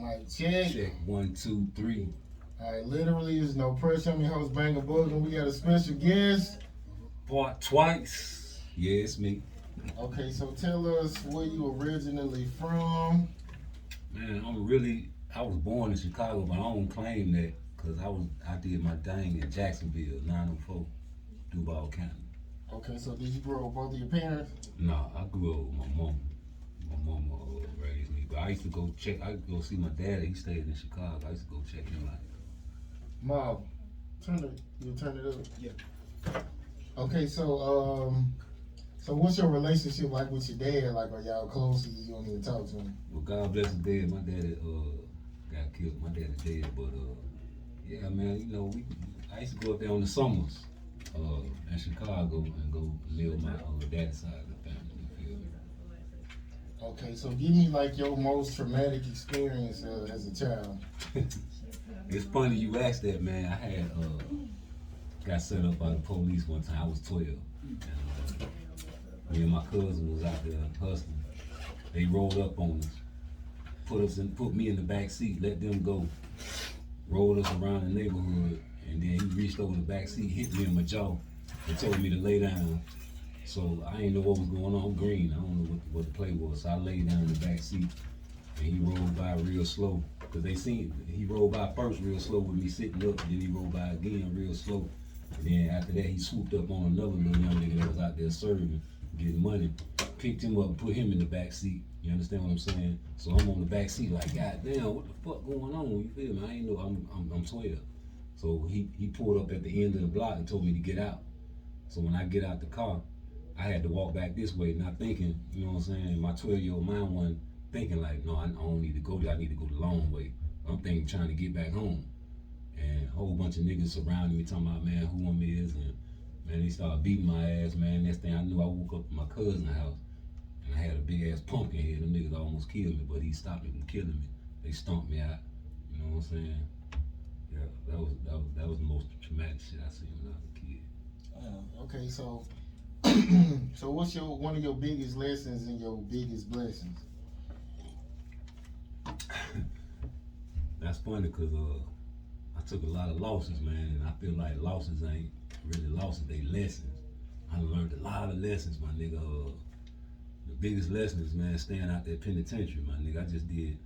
Mic check. Check 1, 2, 3. All right, literally, there's no pressure. I'm your host, Bangem, Bugg, and we got a special guest. Part twice. Yeah, it's me. Okay, so tell us where you originally from. Man, I was born in Chicago, but I don't claim that because I did my thing in Jacksonville, 904, Duval County. Okay, so did you grow up with both of your parents? No, I grew up with my mom. My mama raised me, but I used to go see my dad. He stayed in Chicago. I used to go check him out. Mom, you turn it up. Yeah. Okay, so what's your relationship like with your dad? Like, are y'all close? Or you don't even talk to him? Well, God bless his dad. My dad got killed. My dad is dead, but yeah, man. You know, I used to go up there on the summers in Chicago and go live with my dad's side of the family. You feel me? Okay, so give me like your most traumatic experience as a child. It's funny you asked that, man. I had got set up by the police one time. I was 12. And, me and my cousin was out there hustling. They rolled up on us, put me in the back seat, let them go. Rolled us around the neighborhood, and then he reached over the back seat, hit me in my jaw, and told me to lay down. So I didn't know what was going on. I'm green. I don't know what the play was. So I laid down in the back seat, and he rolled by real slow. Cause he rolled by first real slow with me sitting up, and then he rolled by again real slow. And then after that, he swooped up on another little young nigga that was out there serving, getting money, picked him up and put him in the back seat. You understand what I'm saying? So I'm on the back seat like, God damn, what the fuck going on? You feel me? I ain't know I'm 12. So he pulled up at the end of the block and told me to get out. So when I get out the car, I had to walk back this way, not thinking, you know what I'm saying? My 12-year-old mind wasn't thinking like, no, I don't need to go there. I need to go the long way. I'm thinking trying to get back home. And a whole bunch of niggas surrounding me talking about, man, who I'm is. And man, they started beating my ass, man. Next thing I knew, I woke up in my cousin's house. And I had a big ass pumpkin head. Them niggas almost killed me, but he stopped me from killing me. They stomped me out. You know what I'm saying? Yeah, that was the most traumatic shit I seen when I was a kid. Okay, so so what's one of your biggest lessons and your biggest blessings? That's funny because I took a lot of losses, man, and I feel like losses ain't really losses, they lessons. I learned a lot of lessons, my nigga. The biggest lesson is, man, staying out that penitentiary, my nigga.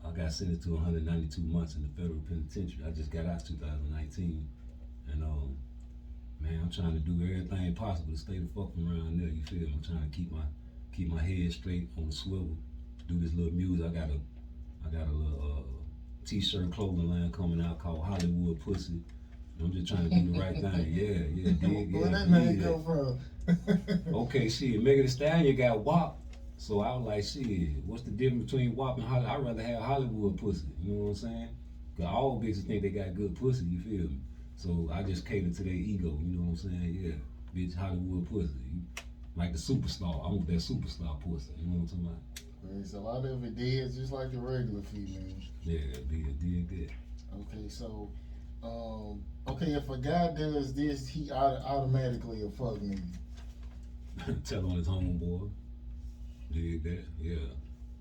I got sentenced to 192 months in the federal penitentiary. I just got out 2019, and man, I'm trying to do everything possible to stay the fuck around there. You feel me? I'm trying to keep my head straight on the swivel. Do this little music. I got a little t-shirt clothing line coming out called Hollywood Pussy. I'm just trying to do the right thing. Yeah, dig. Where that name come from? Okay, shit. Megan Thee Stallion got WAP. So I was like, shit, what's the difference between WAP and Hollywood? I'd rather have Hollywood pussy. You know what I'm saying? Cause all bitches think they got good pussy. You feel me? So I just cater to their ego. You know what I'm saying? Yeah, bitch, Hollywood pussy. Like the superstar. I want that superstar pussy. You know what I'm talking about? There's a lot of it dead, just like the regular females. Yeah, dig that. Okay, so, if a guy does this, he automatically a fuck nigga. Tell on his homeboy. Dig that, yeah.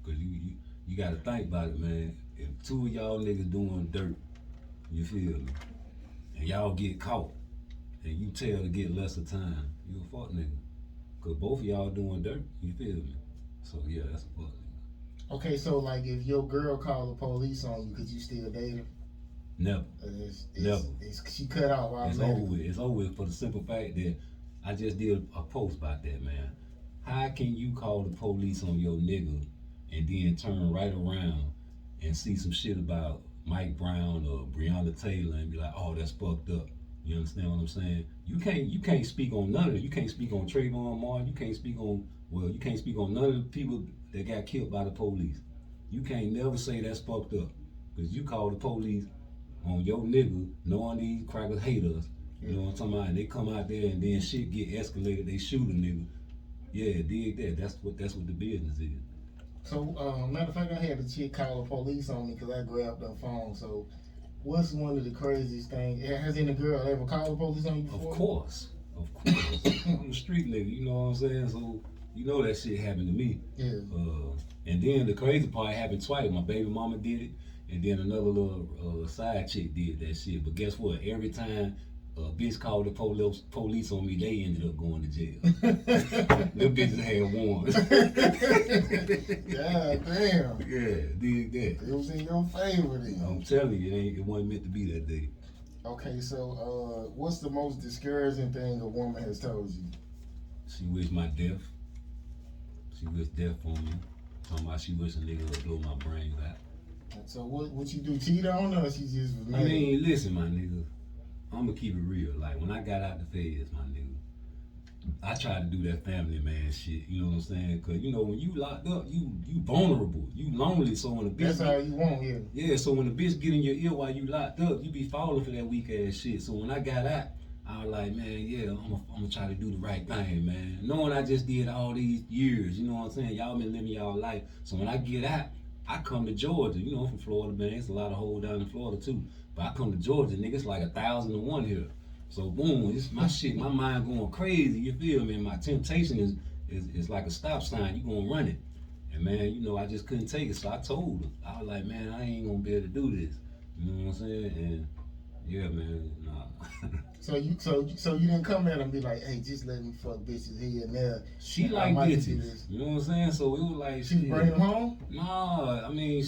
Cause you gotta think about it, man. If two of y'all niggas doing dirt, you feel me, and y'all get caught, and you tell to get lesser time, you a fuck nigga. Cause both of y'all doing dirt, you feel me? So yeah, that's a fuck nigga. Okay, so like if your girl called the police on you, could you still date her? Never. Never. She cut off automatically. It's over with for the simple fact that I just did a post about that, man. How can you call the police on your nigga and then turn right around and see some shit about Mike Brown or Breonna Taylor and be like, oh, that's fucked up? You understand what I'm saying? You can't speak on none of it. You can't speak on Trayvon Martin. You can't speak on none of the people that got killed by the police. You can't never say that's fucked up because you call the police on your nigga knowing these crackers hate us. You know what I'm talking about? And they come out there and then shit get escalated. They shoot a nigga. Yeah, dig that. That's what the business is. So, matter of fact, I had a chick call the police on me because I grabbed her phone. So, what's one of the craziest things? Has any girl ever called the police on you before? Of course. I'm a street nigga, you know what I'm saying? So, You know that shit happened to me. Yeah. And then the crazy part happened twice. My baby mama did it, and then another little side chick did that shit. But guess what? Every time a bitch called the police on me, they ended up going to jail. Them bitches had warrants. God damn. Yeah, did that. It was in your favor then. I'm telling you, it wasn't meant to be that day. Okay, so what's the most discouraging thing a woman has told you? She wished my death. She wished death on me. Talking about she wished a nigga would blow my brains out. So what you do, cheat on her, or she just was mad? I mean, listen, my nigga. I'm gonna keep it real. Like, when I got out the feds, my nigga, I tried to do that family man shit, you know what I'm saying? Cause, you know, when you locked up, you vulnerable, you lonely, so when a bitch... That's how you want, yeah. Yeah, so when a bitch get in your ear while you locked up, you be falling for that weak ass shit. So when I got out, I was like, man, yeah, I'm gonna try to do the right thing, man. Knowing I just did all these years, you know what I'm saying? Y'all been living y'all life. So when I get out, I come to Georgia. You know, I'm from Florida, man. It's a lot of hoes down in Florida, too. But I come to Georgia, nigga, it's like 1,001 here. So boom, it's my shit, my mind going crazy, you feel me? And my temptation is like a stop sign, you gonna run it. And man, you know, I just couldn't take it, so I told her. I was like, man, I ain't gonna be able to do this. You know what I'm saying? And yeah, man, nah. So you didn't come at her and be like, hey, just let me fuck bitches here and there. She like bitches. You know what I'm saying? So it was like she bring them home? Nah, I mean,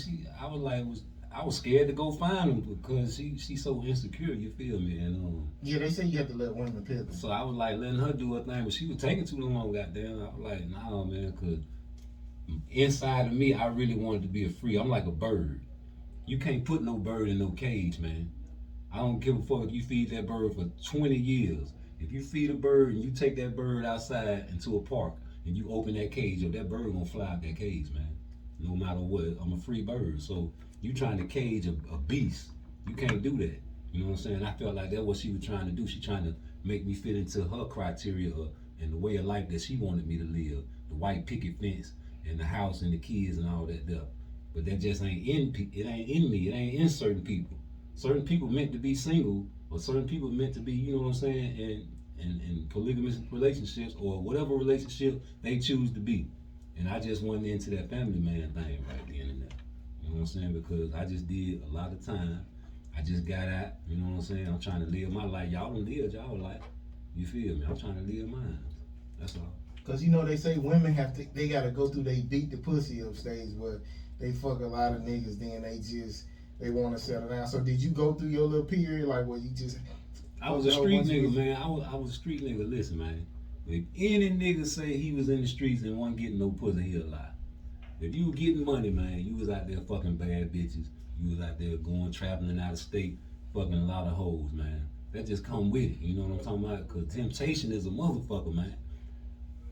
I was scared to go find them because she's so insecure, you feel me? And yeah, they say you have to let women pick them. So I was like letting her do her thing, but she was taking too long, goddamn. I was like, nah, man, because inside of me, I really wanted to be a free. I'm like a bird. You can't put no bird in no cage, man. I don't give a fuck if you feed that bird for 20 years. If you feed a bird and you take that bird outside into a park and you open that cage up, that bird gonna fly out that cage, man. No matter what, I'm a free bird. So you trying to cage a beast, you can't do that. You know what I'm saying? I felt like that's what she was trying to do. She trying to make me fit into her criteria and the way of life that she wanted me to live. The white picket fence and the house and the kids and all that stuff. But that just ain't it ain't in me. It ain't in certain people. Certain people meant to be single, or certain people meant to be, you know what I'm saying, in polygamous relationships or whatever relationship they choose to be. And I just went into that family man thing right then and there. You know what I'm saying? Because I just did a lot of time. I just got out, you know what I'm saying? I'm trying to live my life. Y'all done lived y'all life. You feel me? I'm trying to live mine. That's all. Cause you know they say women they gotta go through they beat the pussy up stage where they fuck a lot of niggas, then they want to settle down. So did you go through your little period like where you just? I was a street nigga, man. I was a street nigga. Listen, man. If any nigga say he was in the streets and wasn't getting no pussy, he a lie. If you were getting money, man, you was out there fucking bad bitches. You was out there going traveling out of state, fucking a lot of hoes, man. That just come with it. You know what I'm talking about? Cause temptation is a motherfucker, man.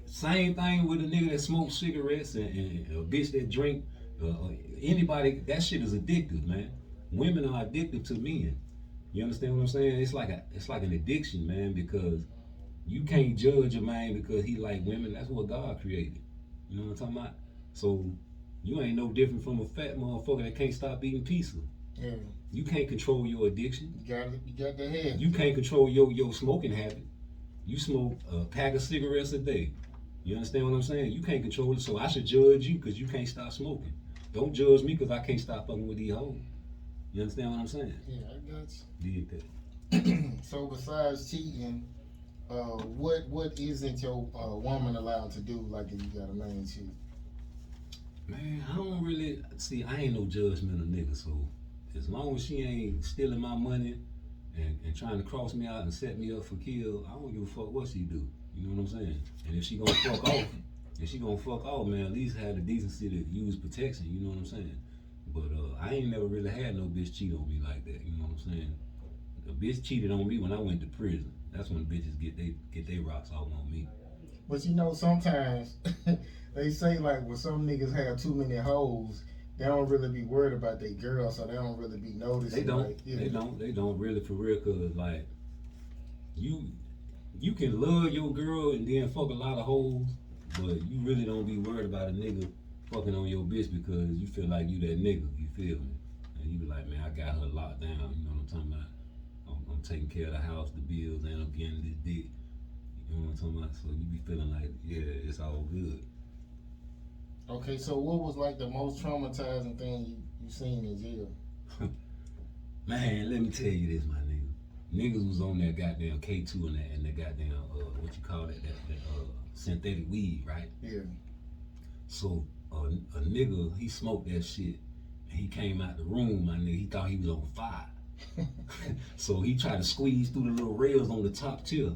Same thing with a nigga that smokes cigarettes and a bitch that drink. Anybody, that shit is addictive, man. Women are addictive to men. You understand what I'm saying? It's like an addiction, man, because you can't judge a man because he like women. That's what God created. You know what I'm talking about? So you ain't no different from a fat motherfucker that can't stop eating pizza. Yeah. You can't control your addiction. You got the head. You can't control your smoking habit. You smoke a pack of cigarettes a day. You understand what I'm saying? You can't control it, so I should judge you because you can't stop smoking. Don't judge me because I can't stop fucking with these hoes. You understand what I'm saying? Yeah, I got you. Did that. So besides cheating, what isn't your woman allowed to do like if you got a man cheat? Man, I don't really see. I ain't no judgmental nigga, so as long as she ain't stealing my money and trying to cross me out and set me up for kill, I don't give a fuck what she do. You know what I'm saying? And if she gonna fuck off, man, at least have the decency to use protection. You know what I'm saying? But I ain't never really had no bitch cheat on me like that. You know what I'm saying? A bitch cheated on me when I went to prison. That's when bitches get they rocks off on me. But you know, sometimes they say like when some niggas have too many hoes, they don't really be worried about their girl, so they don't really be noticing. They don't. Like, yeah. They don't really for real, cause like you can love your girl and then fuck a lot of hoes, but you really don't be worried about a nigga fucking on your bitch because you feel like you that nigga. You feel me? And you be like, man, I got her locked down. You know what I'm talking about? I'm taking care of the house, the bills, and I'm getting this dick. You know what I'm talking about? So you be feeling like, yeah, it's all good. Okay, so what was like the most traumatizing thing you seen in jail? Man, let me tell you this, my nigga. Niggas was on that goddamn K2 and that goddamn what you call it, that synthetic weed, right? Yeah. So a nigga, he smoked that shit and he came out the room, my nigga. He thought he was on fire. So he tried to squeeze through the little rails on the top tier.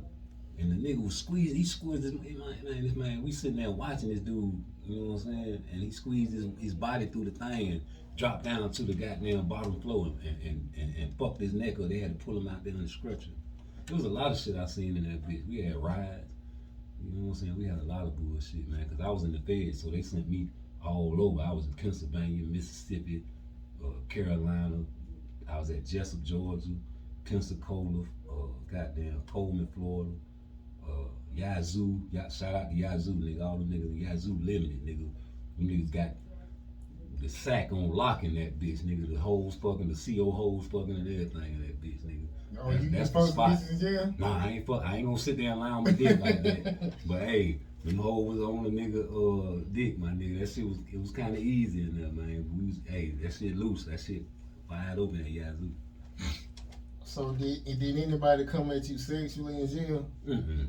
And the nigga was squeezing, he squeezed this man, we sitting there watching this dude, you know what I'm saying? And he squeezed his body through the thing and dropped down to the goddamn bottom floor and fucked his neck up. They had to pull him out there on the stretcher. There was a lot of shit I seen in that bitch. We had rides, you know what I'm saying? We had a lot of bullshit, man, because I was in the Fed, so they sent me all over. I was in Pennsylvania, Mississippi, Carolina. I was at Jessup, Georgia, Pensacola, goddamn Coleman, Florida. Yazoo, shout out to Yazoo, nigga. All them niggas, Yazoo Limited, nigga. Them niggas got the sack on lock in that bitch, nigga. The hoes fucking, the CO hoes fucking and everything in that bitch, nigga. Oh, that's the spot. In jail? Nah, I ain't gonna sit there and lie on my dick like that. But hey, them hoes was on the nigga dick, my nigga. That shit was kinda easy in there, man. That shit loose, that shit wide open at Yazoo. So did anybody come at you sexually in jail? Mm-hmm.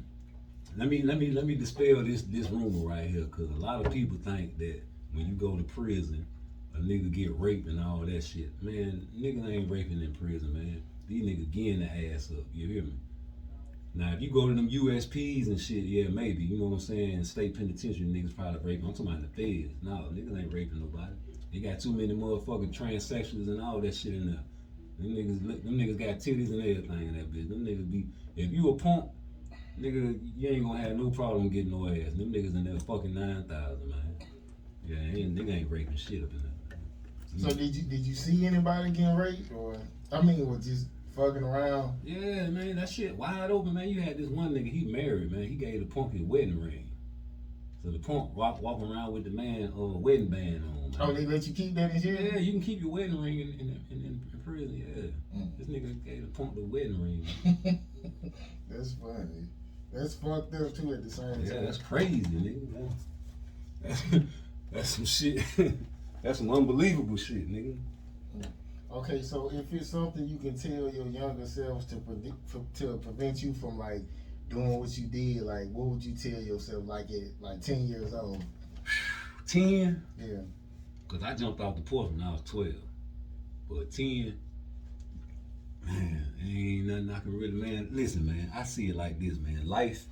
Let me dispel this rumor right here, cause a lot of people think that when you go to prison, a nigga get raped and all that shit. Man, niggas ain't raping in prison, man. These niggas getting the ass up. You hear me? Now, if you go to them USPs and shit, yeah, maybe. You know what I'm saying? State penitentiary niggas probably raping. I'm talking about the feds. No, niggas ain't raping nobody. They got too many motherfucking transsexuals and all that shit in there. Them niggas got titties and everything in that bitch. Them niggas be, if you a punk, nigga, you ain't gonna have no problem getting no ass. Them niggas in there fucking 9,000, man. Yeah, nigga ain't raping shit up in there. So did you see anybody getting raped, or was just fucking around? Yeah, man, that shit wide open, man. You had this one nigga, he married, man. He gave the punk his wedding ring. So the punk walking around with the man wedding band on, man. Oh, they let you keep that in jail? Yeah, you can keep your wedding ring in prison, yeah. This nigga gave the punk the wedding ring. That's funny. That's fucked up too at the same time. Yeah, that's crazy, nigga. That's some shit. That's some unbelievable shit, nigga. Okay, so if it's something you can tell your younger selves to prevent you from like doing what you did, like what would you tell yourself like at 10 years old? 10? Yeah. Cause I jumped off the porch when I was 12. But 10, man, ain't nothing I can really, man. Listen, man, I see it like this, man. Life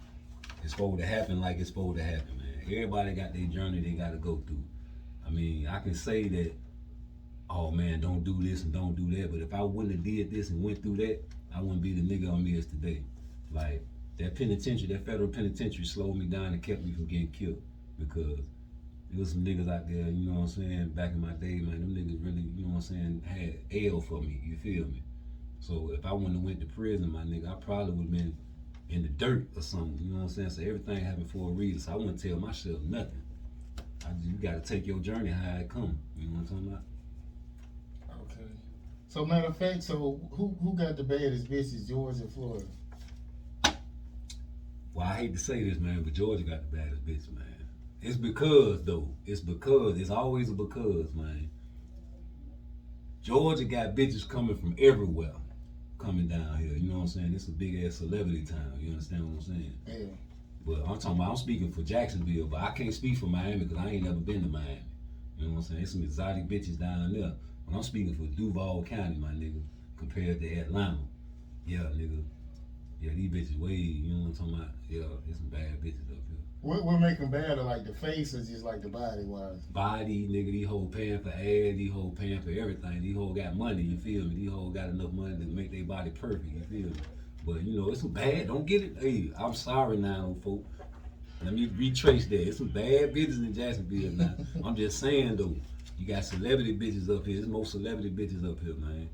is supposed to happen like it's supposed to happen, man. Everybody got their journey they got to go through. I mean, I can say that, oh man, don't do this and don't do that. But if I wouldn't have did this and went through that, I wouldn't be the nigga I'm is today. Like that penitentiary, that federal penitentiary slowed me down and kept me from getting killed because there was some niggas out there, you know what I'm saying, back in my day, man, them niggas really, you know what I'm saying, had L for me, you feel me? So if I wouldn't have went to prison, my nigga, I probably would have been in the dirt or something, you know what I'm saying? So everything happened for a reason, so I wouldn't tell myself nothing. You gotta take your journey how it come, you know what I'm talking about? Okay. So matter of fact, so who got the baddest bitches, Georgia or Florida? Well, I hate to say this, man, but Georgia got the baddest bitch, man. It's because, though. It's always a because, man. Georgia got bitches coming from everywhere coming down here. You know what I'm saying? It's a big-ass celebrity town. You understand what I'm saying? Yeah. But I'm speaking for Jacksonville, but I can't speak for Miami because I ain't never been to Miami. You know what I'm saying? There's some exotic bitches down there. But I'm speaking for Duval County, my nigga, compared to Atlanta. Yeah, nigga. Yeah, these bitches way, you know what I'm talking about? Yeah, there's some bad bitches up here. What make them bad? Like the face or just like the body wise? Body, nigga, these hoes paying for ass, these hoes paying for everything. These hoes got money, you feel me? These hoes got enough money to make their body perfect, you feel me? But you know, it's some bad, don't get it. Hey, I'm sorry now, folks. Let me retrace that. It's some bad bitches in Jacksonville now. I'm just saying though, you got celebrity bitches up here. There's more celebrity bitches up here, man.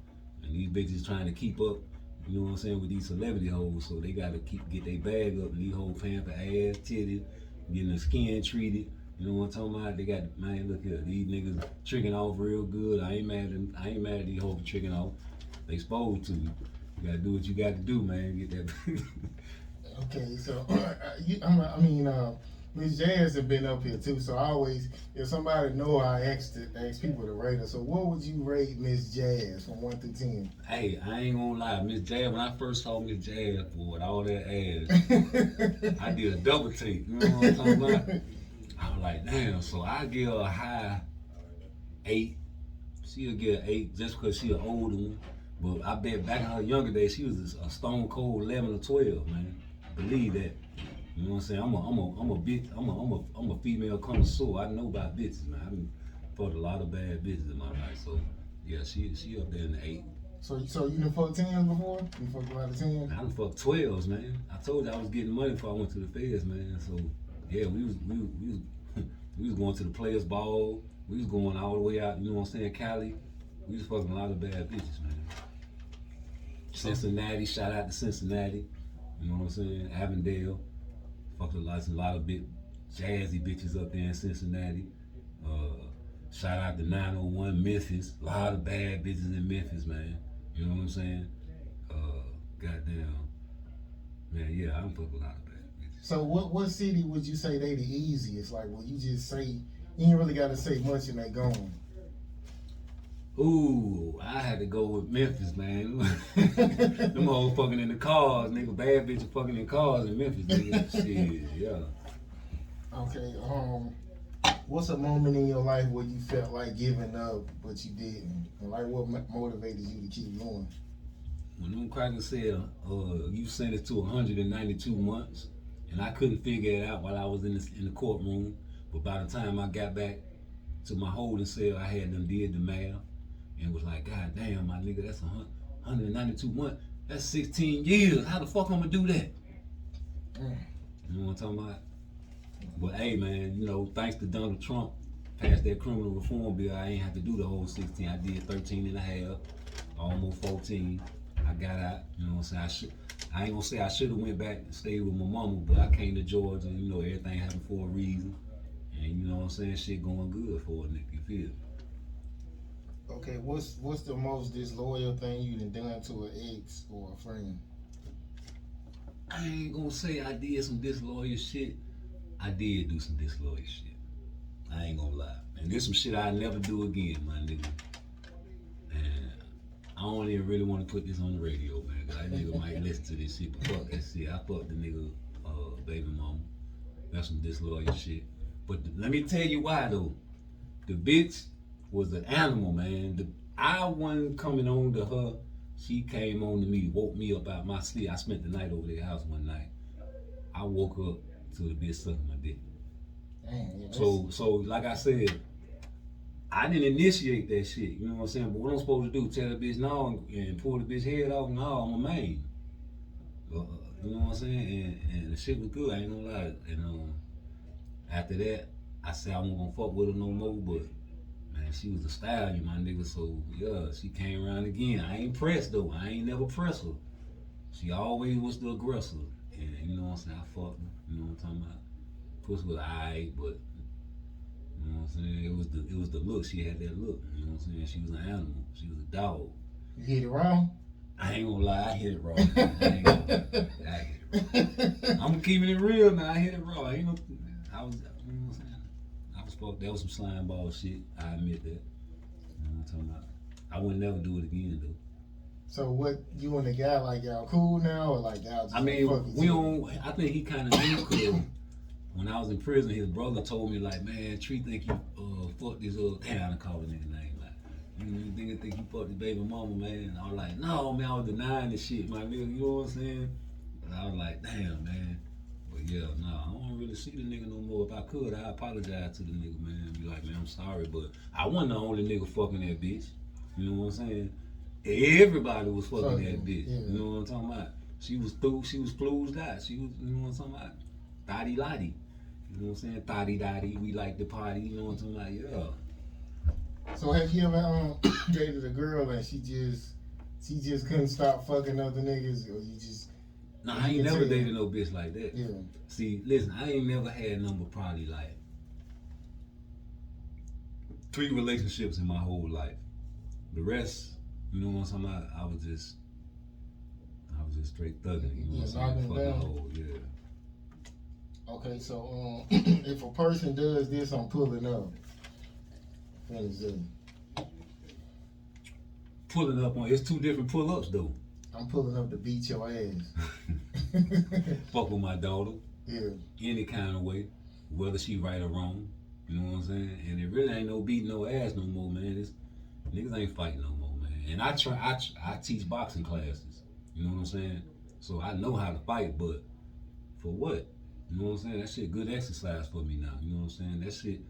And these bitches trying to keep up, you know what I'm saying, with these celebrity hoes. So they gotta get their bag up, and these hoes paying for ass, titties, getting their skin treated. You know what I'm talking about? They got, man, look here, these niggas tricking off real good. I ain't mad at these hoes for tricking off. They supposed to. You gotta do what you got to do, man. Get that. Okay, so Miss Jazz have been up here too. So I always, if somebody know, I ask people to rate her. So what would you rate Miss Jazz from 1 through 10? Hey, I ain't gonna lie, Miss Jazz. When I first saw Miss Jazz, boy, with all that ass, I did a double take. You know what I'm talking about? I was like, damn. So I give her a high 8. She'll get an 8 just because she an older one. But I bet back in her younger days, she was a stone cold 11 or 12, man. Believe that. You know what I'm saying? I'm a female connoisseur. I know about bitches, man. I've fucked a lot of bad bitches in my life. So yeah, she up there in the 8. So you done fucked 10s before? You fucked a lot of 10s? I done fucked 12s, man. I told you I was getting money before I went to the feds, man. So yeah, we was we was going to the players' ball. We was going all the way out. You know what I'm saying? Cali. We was fucking a lot of bad bitches, man. Cincinnati, shout out to Cincinnati. You know what I'm saying? Avondale. Fucked a lot of big jazzy bitches up there in Cincinnati. Shout out to 901 Memphis. A lot of bad bitches in Memphis, man. You know what I'm saying? Goddamn. Man, yeah, I done fucked a lot of bad bitches. So what city would you say they the easiest? Like, will you just say, you ain't really got to say much and they gone? Ooh, I had to go with Memphis, man. Them hoes fucking in the cars, nigga. Bad bitches fucking in cars in Memphis, nigga. Shit, yeah. Okay, what's a moment in your life where you felt like giving up, but you didn't? And like, what motivated you to keep going? When them crackers said, you sentenced to 192 months, and I couldn't figure it out while I was in the courtroom, but by the time I got back to my holding cell, I had them did the math, and was like, God damn, my nigga, that's 192 months. That's 16 years. How the fuck I'm gonna do that? You know what I'm talking about? But hey, man, you know, thanks to Donald Trump, passed that criminal reform bill, I ain't have to do the whole 16. I did 13 and a half, almost 14. I got out, you know what I'm saying? I ain't gonna say I should have went back and stayed with my mama, but I came to Georgia, you know, everything happened for a reason. And you know what I'm saying? Shit going good for a nigga, you feel? Okay, what's the most disloyal thing you done to an ex or a friend? I ain't gonna say I did some disloyal shit. I did do some disloyal shit. I ain't gonna lie. And there's some shit I'll never do again, my nigga. And I don't even really want to put this on the radio, man, because that nigga might listen to this shit. But fuck that shit. I fucked the nigga baby mama. That's some disloyal shit. But let me tell you why, though. The bitch was an animal, man. I wasn't coming on to her. She came on to me, woke me up out my sleep. I spent the night over their house one night. I woke up to the bitch sucking my dick. Dang, yeah, So like I said, I didn't initiate that shit. You know what I'm saying? But what I'm supposed to do? Tell the bitch no and pull the bitch head off? No, I'm a man. You know what I'm saying? And the shit was good. I ain't gonna lie. And after that, I said I wasn't gonna fuck with her no more. But man, she was a stallion, my nigga. So yeah, she came around again. I ain't pressed though. I ain't never pressed her. She always was the aggressor. And you know what I'm saying? I fucked her. You know what I'm talking about? Puss was alright, but you know what I'm saying? It was the look. She had that look. You know what I'm saying? She was an animal. She was a dog. You hit it wrong? I ain't gonna lie, I hit it raw. I ain't gonna lie. I hit it raw. I'm keeping it real now. I hit it raw. I was, you know what I'm saying? I was fucked. That was some slime ball shit. I admit that. You know what I'm talking about? I would never do it again though. So what, you and the guy, like, y'all cool now, or like y'all just I mean, we don't? I think he kind of knew because when I was in prison, his brother told me like, man, Tree think you fucked this damn, I called the nigga name like, you think you fucked the baby mama, man? And I was like, no, man, I was denying this shit, my nigga. You know what I'm saying? And I was like, damn, man. But yeah, nah, I don't really see the nigga no more. If I could, I apologize to the nigga, man. Be like, man, I'm sorry, but I wasn't the only nigga fucking that bitch. You know what I'm saying? Everybody was fucking that bitch. Yeah. You know what I'm talking about? She was floozed out. She was, you know what I'm talking about? Thotty lotty. You know what I'm saying? Thotty dotty. We like to party. You know what I'm talking about? Yeah. So have you ever dated a girl and she just couldn't stop fucking other niggas, or you just? No, I ain't never dated no bitch like that. Yeah. See, listen, I ain't never had number probably like 3 relationships in my whole life. The rest, you know what I'm talking about? I was just just straight thugging. You know what I'm knocking saying? Fucking down. hole, yeah. Okay, so if a person does this, I'm pulling up. Finish that. Pulling up on, it's two different pull-ups though. I'm pulling up to beat your ass. Fuck with my daughter. Yeah. Any kind of way, whether she right or wrong. You know what I'm saying? And it really ain't no beating no ass no more, man. It's, niggas ain't fighting no more, man. And I teach boxing classes. You know what I'm saying? So I know how to fight, but for what? You know what I'm saying? That shit good exercise for me now. You know what I'm saying? That shit,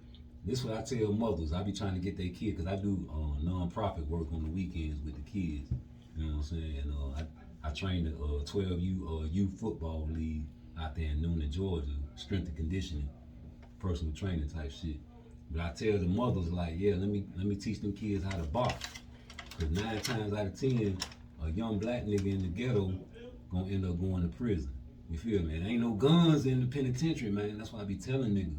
this what I tell mothers. I be trying to get their kid, because I do non-profit work on the weekends with the kids. You know what I'm saying? And I train the 12U youth football league out there in Noonan, Georgia, strength and conditioning, personal training type shit. But I tell the mothers, like, yeah, let me teach them kids how to box. Because 9 times out of 10, a young black nigga in the ghetto gonna end up going to prison. You feel me? There ain't no guns in the penitentiary, man. That's why I be telling niggas,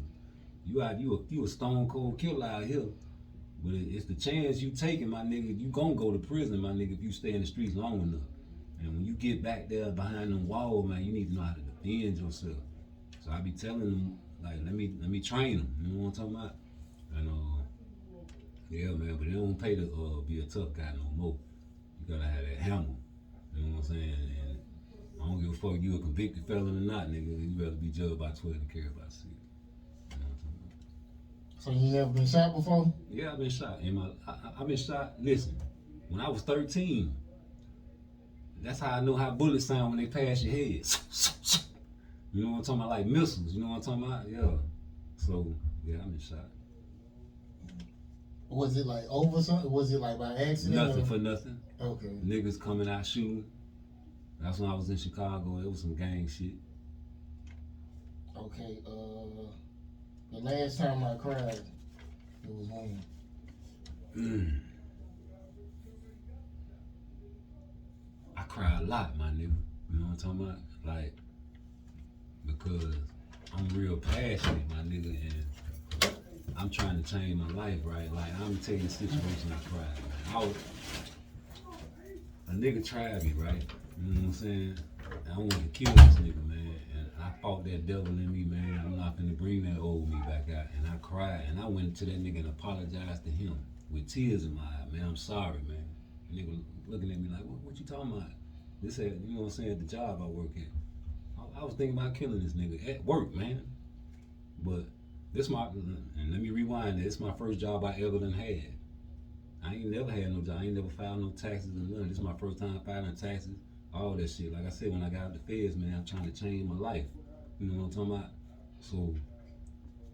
you a stone cold killer out here. But it's the chance you taking, my nigga. You gonna go to prison, my nigga, if you stay in the streets long enough. And when you get back there behind them walls, man, you need to know how to defend yourself. So I be telling them, like, let me train them. You know what I'm talking about? And yeah, man. But they don't pay to be a tough guy no more. You gotta have that hammer. You know what I'm saying? And I don't give a fuck you a convicted felon or not, nigga. You better be judged by 12 and carried by 6. You know what I'm talking about? So you never been shot before? Yeah, I've been shot. I've been shot. Listen, when I was 13, that's how I know how bullets sound when they pass your head. You know what I'm talking about? Like missiles. You know what I'm talking about? Yeah. So yeah, I've been shot. Was it like over something? Was it like by accident? Nothing for nothing. Okay. Niggas coming out shooting. That's when I was in Chicago. It was some gang shit. Okay. The last time I cried, it was when? I cry a lot, my nigga. You know what I'm talking about? Like, because I'm real passionate, my nigga, and I'm trying to change my life, right? Like, I'm taking a situation I cried, man. A nigga tried me, right? You know what I'm saying? I wanted to kill this nigga, man. And I fought that devil in me, man. I'm not gonna bring that old me back out. And I cried, and I went to that nigga and apologized to him with tears in my eye. Man, I'm sorry, man. The nigga looking at me like, what you talking about? This had, you know what I'm saying, at the job I work at. I was thinking about killing this nigga at work, man. But this and let me rewind that. It's my first job I ever done had. I ain't never had no job. I ain't never filed no taxes or nothing. This is my first time filing taxes, all that shit. Like I said, when I got out the feds, man, I'm trying to change my life. You know what I'm talking about? So,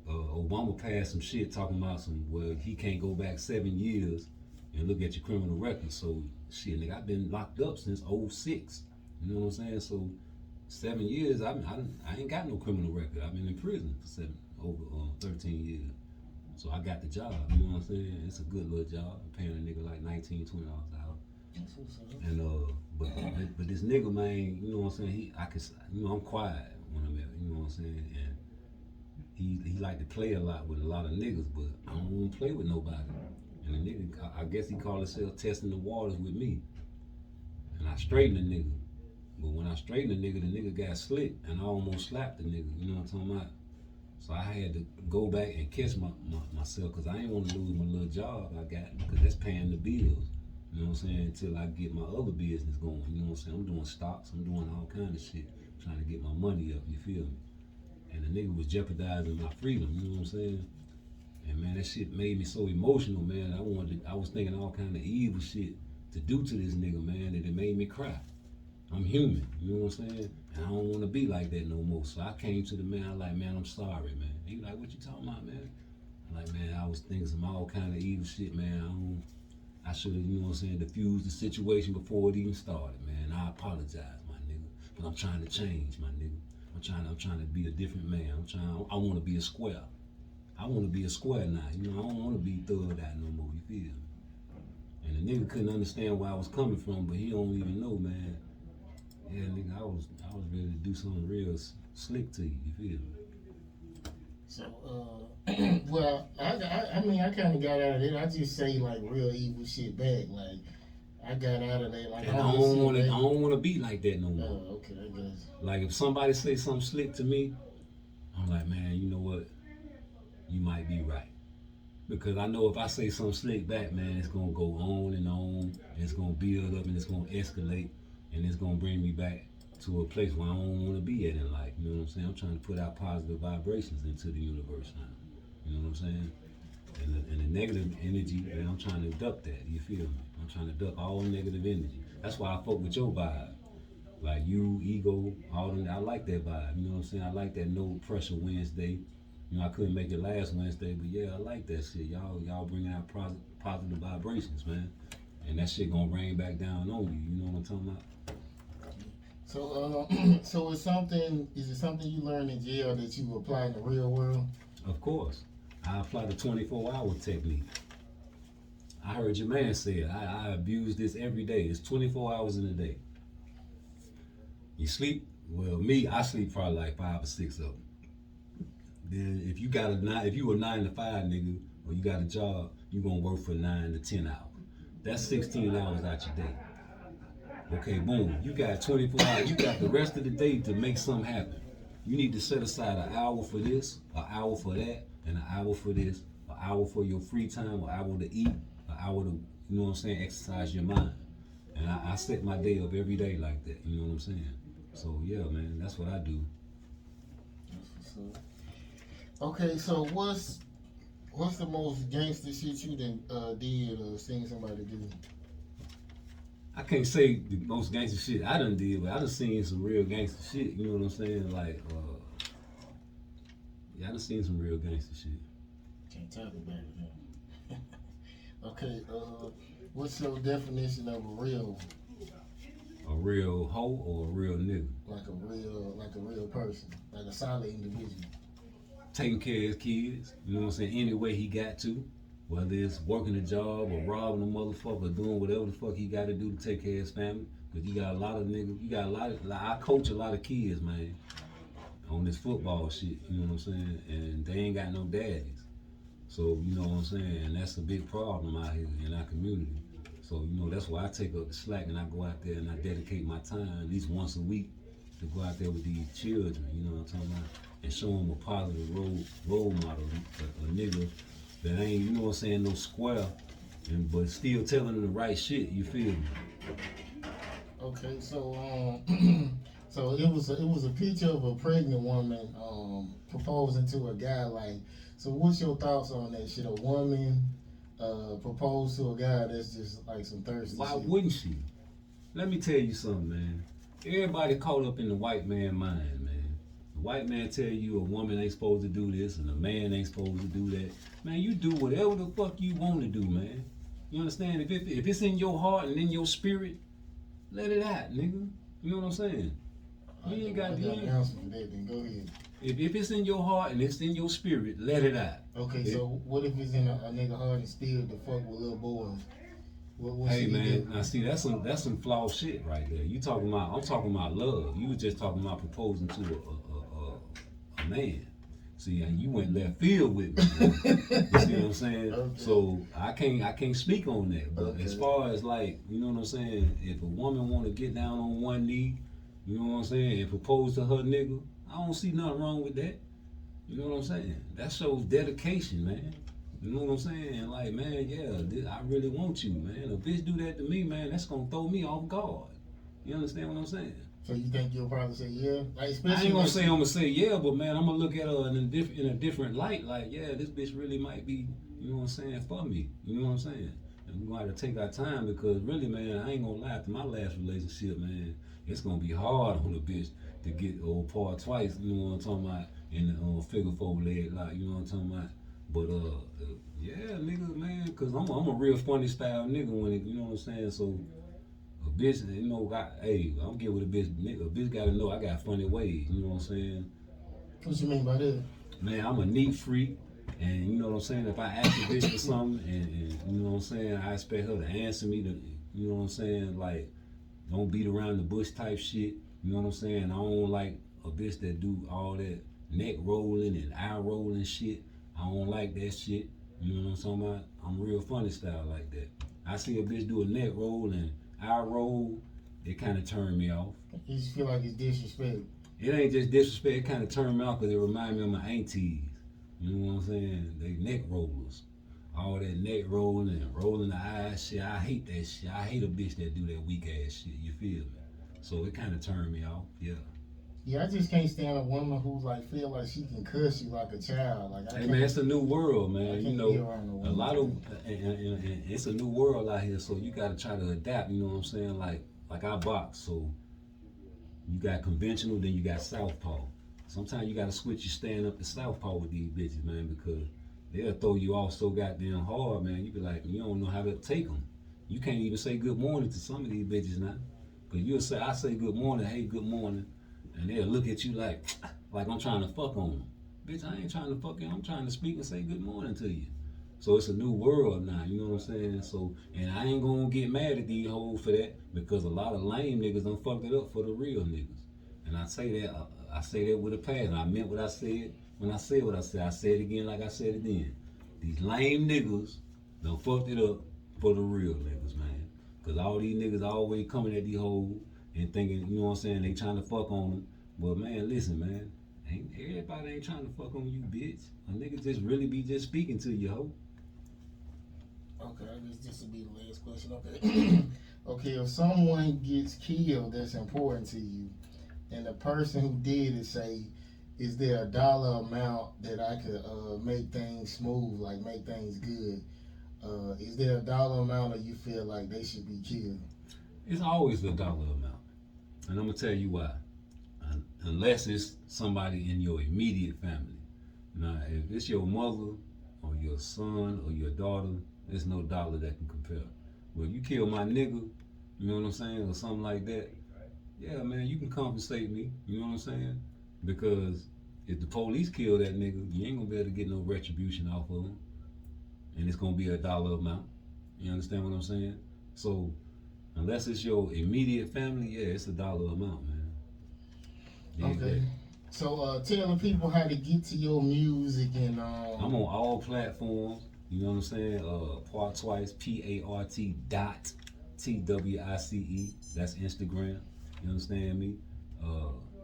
Obama passed some shit talking about well, he can't go back 7 years and look at your criminal record. So, shit, nigga, I've been locked up since 06. You know what I'm saying? So, 7 years, I ain't got no criminal record. I've been in prison for over 13 years. So I got the job, you know what I'm saying? It's a good little job. I'm paying a nigga like $19, $20 an hour. And but this nigga, man, you know what I'm saying? I'm quiet when I'm at, you know what I'm saying? And he like to play a lot with a lot of niggas, but I don't want to play with nobody. And the nigga, I guess he called himself testing the waters with me. And I straightened the nigga. But when I straightened the nigga got slick, and I almost slapped the nigga, you know what I'm talking about? So I had to go back and catch myself, because I ain't want to lose my little job I got, because that's paying the bills. You know what I'm saying? Until I get my other business going. You know what I'm saying? I'm doing stocks. I'm doing all kind of shit, trying to get my money up. You feel me? And the nigga was jeopardizing my freedom. You know what I'm saying? And man, that shit made me so emotional, man. I was thinking all kind of evil shit to do to this nigga, man, that it made me cry. I'm human, you know what I'm saying? And I don't want to be like that no more. So I came to the man, I'm like, man, I'm sorry, man. He like, what you talking about, man? I'm like, man, I was thinking some all kind of evil shit, man. I should have, you know what I'm saying, diffused the situation before it even started, man. I apologize, my nigga. But I'm trying to change, my nigga. I'm trying to be a different man. I want to be a square. I want to be a square now. You know, I don't want to be thugged out no more, you feel me? And the nigga couldn't understand where I was coming from, but he don't even know, man. Yeah, nigga, I was ready to do something real slick to you. You feel me? So, well, I mean, I kind of got out of it. I just say like real evil shit back. Like, I got out of that. Like, And I don't want to be like that no more. Oh, okay, I guess. Like if somebody say something slick to me, I'm like, man, you know what? You might be right. Because I know if I say something slick back, man, it's gonna go on and on. It's gonna build up and it's gonna escalate, and it's gonna bring me back to a place where I don't want to be at in life. You know what I'm saying? I'm trying to put out positive vibrations into the universe now. You know what I'm saying? And the negative energy, man, I'm trying to duck that. You feel me? I'm trying to duck all negative energy. That's why I fuck with your vibe. Like you, ego, all them. I like that vibe. You know what I'm saying? I like that no pressure Wednesday. You know, I couldn't make it last Wednesday, but yeah, I like that shit. Y'all bringing out positive vibrations, man. And that shit gonna rain back down on you. You know what I'm talking about? So, so is it something you learned in jail that you apply in the real world? Of course. I apply the 24-hour technique. I heard your man say it. I abuse this every day. It's 24 hours in a day. You sleep, well, me, I sleep probably like 5 or 6 of them. Then if you a 9 to 5 nigga, or you got a job, you gonna work for 9 to 10 hours. That's 16 hours out your day. Okay, boom. You got 24 hours. You got the rest of the day to make something happen. You need to set aside an hour for this, an hour for that, and an hour for this, an hour for your free time, an hour to eat, an hour to, you know what I'm saying, exercise your mind. And I set my day up every day like that. You know what I'm saying? So yeah, man, that's what I do. Okay, so what's the most gangster shit you did or seen somebody do? I can't say the most gangster shit I done did, but I done seen some real gangster shit. You know what I'm saying? Like, yeah, I done seen some real gangster shit. Can't talk about it, huh? Okay, what's your definition of a real? A real hoe or a real nigga? Like a real person, like a solid individual. Taking care of his kids, you know what I'm saying, any way he got to. Whether it's working a job or robbing a motherfucker or doing whatever the fuck he got to do to take care of his family. Because you got a lot of niggas, I coach a lot of kids, man, on this football shit, you know what I'm saying? And they ain't got no daddies. So, you know what I'm saying? And that's a big problem out here in our community. So, you know, that's why I take up the slack and I go out there and I dedicate my time at least once a week to go out there with these children, you know what I'm talking about? And show them a positive role model, a nigga that ain't, you know what I'm saying, no square, but still telling them the right shit. You feel me? Okay, so so it was a picture of a pregnant woman proposing to a guy. Like, so what's your thoughts on that shit? A woman propose to a guy that's just like some thirsty Why shit. wouldn't she? Let me tell you something, man. Everybody caught up in the white man mind, man. The white man tell you a woman ain't supposed to do this and a man ain't supposed to do that. Man, you do whatever the fuck you want to do, man. You understand? If it's in your heart and in your spirit, let it out, nigga. You know what I'm saying? You ain't got the answer for that. Then go ahead. If it's in your heart and it's in your spirit, let it out. Okay, so what if it's in a nigga heart and still to fuck with little boys? What hey man, do? now see that's some flawed shit right there. I'm talking about love. You was just talking about proposing to a man. See, and you went left field with me. You see what I'm saying? Okay. So I can't speak on that. But okay. As far as like, you know what I'm saying, if a woman want to get down on one knee, you know what I'm saying, and propose to her nigga, I don't see nothing wrong with that. You know what I'm saying? That shows dedication, man. You know what I'm saying? Like, man, yeah, I really want you, man. A bitch do that to me, man, that's gonna throw me off guard. You understand what I'm saying? So you think you'll probably say yeah? Like, I ain't gonna say I'm gonna say yeah, but man, I'm gonna look at her in a different light. Like, yeah, this bitch really might be, you know what I'm saying, for me. You know what I'm saying? And we're gonna have to take our time because really, man, I ain't gonna lie. To my last relationship, man, it's gonna be hard on a bitch to get old part twice. You know what I'm talking about? In the figure four leg, like, you know what I'm talking about? But yeah, nigga, man, cause I'm a real funny style nigga when it, you know what I'm saying. So a bitch, you know, I'm getting with a bitch. A bitch gotta know I got funny ways. You know what I'm saying? What you mean by that? Man, I'm a neat freak, and you know what I'm saying. If I ask a bitch for something, and you know what I'm saying, I expect her to answer me. You know what I'm saying, like don't beat around the bush type shit. You know what I'm saying. I don't like a bitch that do all that neck rolling and eye rolling shit. I don't like that shit. You know what I'm talking about? I'm real funny style like that. I see a bitch do a neck roll and eye roll, it kind of turned me off. You just feel like it's disrespect. It ain't just disrespect, it kind of turned me off because it remind me of my aunties. You know what I'm saying? They neck rollers. All that neck rolling and rolling the eyes shit. I hate that shit. I hate a bitch that do that weak ass shit. You feel me? So it kind of turned me off. Yeah. Yeah, I just can't stand a woman who like feel like she can cuss you like a child. Like, hey man, it's a new world, man. You know, a lot of and it's a new world out here. So you got to try to adapt. You know what I'm saying? Like I box, so you got conventional, then you got southpaw. Sometimes you got to switch your stand up to southpaw with these bitches, man, because they'll throw you off so goddamn hard, man. You be like, you don't know how to take them. You can't even say good morning to some of these bitches now. Cause you'll say, I say good morning, hey, good morning. And they'll look at you like I'm trying to fuck on them. Bitch, I ain't trying to fuck you. I'm trying to speak and say good morning to you. So it's a new world now, you know what I'm saying? So, and I ain't gonna get mad at these hoes for that because a lot of lame niggas done fucked it up for the real niggas. And I say that with a passion. I meant what I said when I said what I said. I said it again like I said it then. These lame niggas done fucked it up for the real niggas, man. Cause all these niggas always coming at these hoes and thinking, you know what I'm saying, they trying to fuck on them. But man, listen, man, everybody ain't trying to fuck on you, bitch. A nigga just really be just speaking to you, ho. Okay, I guess this will be the last question. Okay. Okay, if someone gets killed that's important to you, and the person who did it say, is there a dollar amount that I could make things smooth, like make things good? Is there a dollar amount or you feel like they should be killed? It's always a dollar amount. And I'm going to tell you why. Unless it's somebody in your immediate family. Now, if it's your mother or your son or your daughter, there's no dollar that can compare. Well, you kill my nigga, you know what I'm saying, or something like that, yeah, man, you can compensate me, you know what I'm saying? Because if the police kill that nigga, you ain't gonna be able to get no retribution off of him. And it's gonna be a dollar amount. You understand what I'm saying? So, unless it's your immediate family, yeah, it's a dollar amount, man. Okay. So tell the people how to get to your music and I'm on all platforms. You know what I'm saying? Part twice, PART dot TWICE. That's Instagram. You understand me?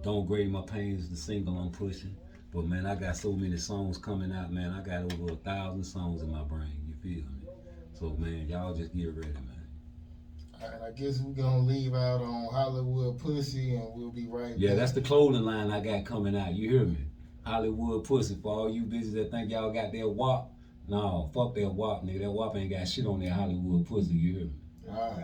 Don't Grade My Pain is the single I'm pushing. But man, I got so many songs coming out, man. I got over 1,000 songs in my brain. You feel me? So man, y'all just get ready, man. Alright, I guess we're gonna leave out on Hollywood Pussy and we'll be right back. Yeah, that's the clothing line I got coming out. You hear me? Hollywood Pussy. For all you bitches that think y'all got that WAP, no, fuck that WAP, nigga. That WAP ain't got shit on that Hollywood Pussy. You hear me? Alright.